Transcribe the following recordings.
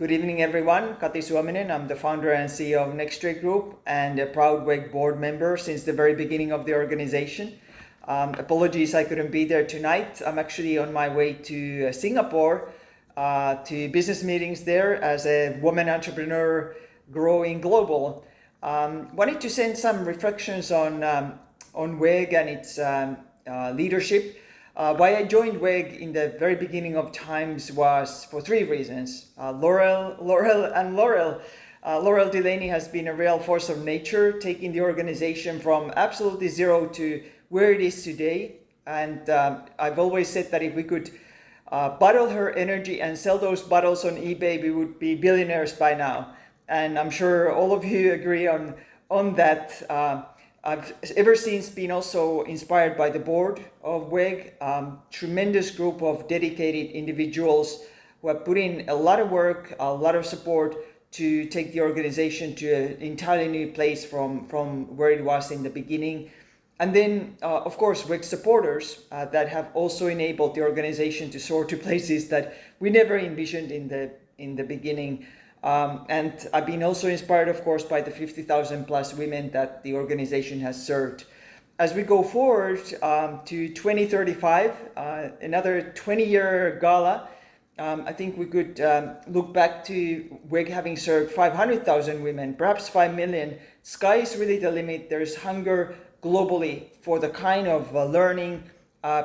Good evening, everyone. Kati Suominen. I'm the founder and CEO of Nextray Group and a proud WEG board member since the very beginning of the organization. Apologies I couldn't be there tonight. I'm actually on my way to Singapore to business meetings there as a woman entrepreneur growing global. Wanted to send some reflections on WEG and its leadership. Why I joined WEG in the very beginning of times was for three reasons. Laurel Delaney has been a real force of nature, taking the organization from absolutely zero to where it is today. And I've always said that if we could bottle her energy and sell those bottles on eBay, we would be billionaires by now. And I'm sure all of you agree on that. I've ever since been also inspired by the board of WEG, tremendous group of dedicated individuals who have put in a lot of work, a lot of support to take the organization to an entirely new place from where it was in the beginning. And then, of course, WEG supporters that have also enabled the organization to soar to places that we never envisioned in the beginning. And I've been also inspired, of course, by the 50,000 plus women that the organization has served. As we go forward to 2035, another 20-year gala, I think we could look back to WEG having served 500,000 women, perhaps 5 million. Sky is really the limit. There's hunger globally for the kind of learning,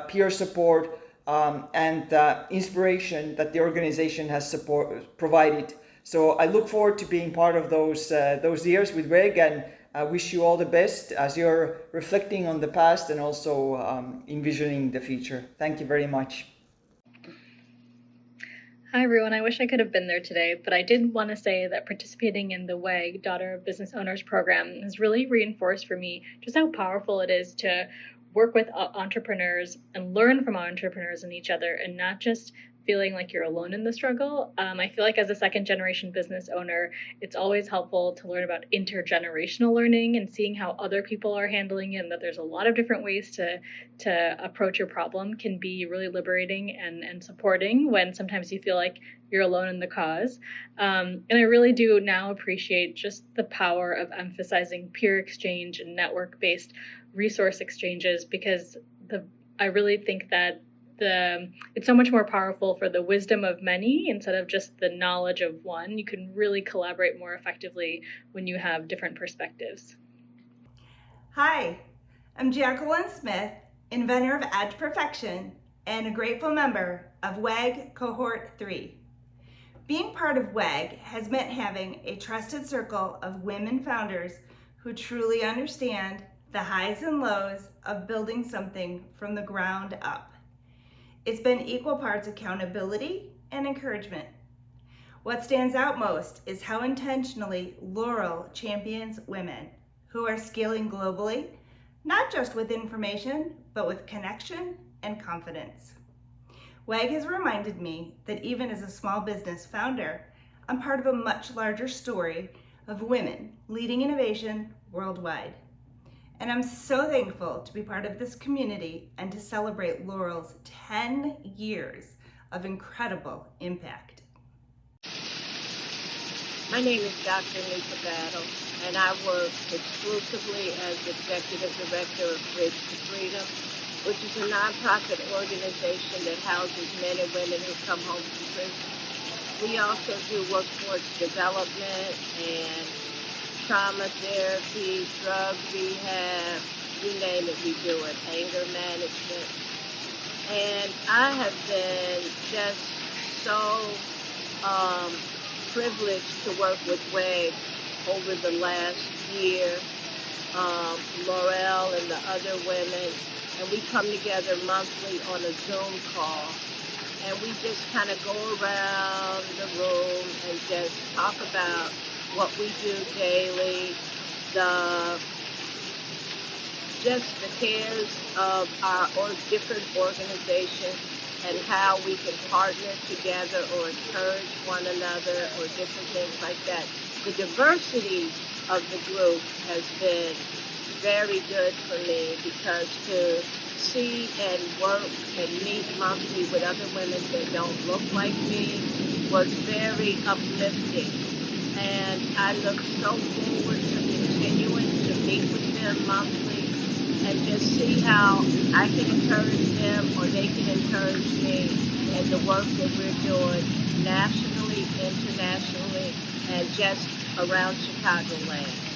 peer support, and inspiration that the organization has provided. So I look forward to being part of those years with WEG, and I wish you all the best as you're reflecting on the past and also envisioning the future. Thank you very much. Hi everyone, I wish I could have been there today, but I did want to say that participating in the WEG Daughter of Business Owners program has really reinforced for me just how powerful it is to work with entrepreneurs and learn from entrepreneurs and each other, and not just feeling like you're alone in the struggle. I feel like as a second generation business owner, it's always helpful to learn about intergenerational learning and seeing how other people are handling it, and that there's a lot of different ways to approach your problem can be really liberating and supporting when sometimes you feel like you're alone in the cause. And I really do now appreciate just the power of emphasizing peer exchange and network-based resource exchanges, because I really think that it's so much more powerful for the wisdom of many instead of just the knowledge of one. You can really collaborate more effectively when you have different perspectives. Hi, I'm Jacqueline Smith, inventor of Edge Perfection and a grateful member of WEG Cohort 3. Being part of WEG has meant having a trusted circle of women founders who truly understand the highs and lows of building something from the ground up. It's been equal parts accountability and encouragement. What stands out most is how intentionally Laurel champions women who are scaling globally, not just with information, but with connection and confidence. WEG has reminded me that even as a small business founder, I'm part of a much larger story of women leading innovation worldwide. And I'm so thankful to be part of this community and to celebrate Laurel's 10 years of incredible impact. My name is Dr. Nika Battle, and I work exclusively as Executive Director of Bridge to Freedom, which is a nonprofit organization that houses men and women who come home from prison. We also do workforce development and trauma therapy, drug rehab, you name it, we do it, anger management. And I have been just so privileged to work with WEG over the last year, Laurel and the other women, and we come together monthly on a Zoom call. And we just kind of go around the room and just talk about what we do daily, the cares of our different organizations and how we can partner together or encourage one another or different things like that. The diversity of the group has been very good for me, because to see and work and meet monthly with other women that don't look like me was very uplifting. And I look so forward to continuing to meet with them monthly and just see how I can encourage them or they can encourage me in the work that we're doing nationally, internationally, and just around Chicagoland.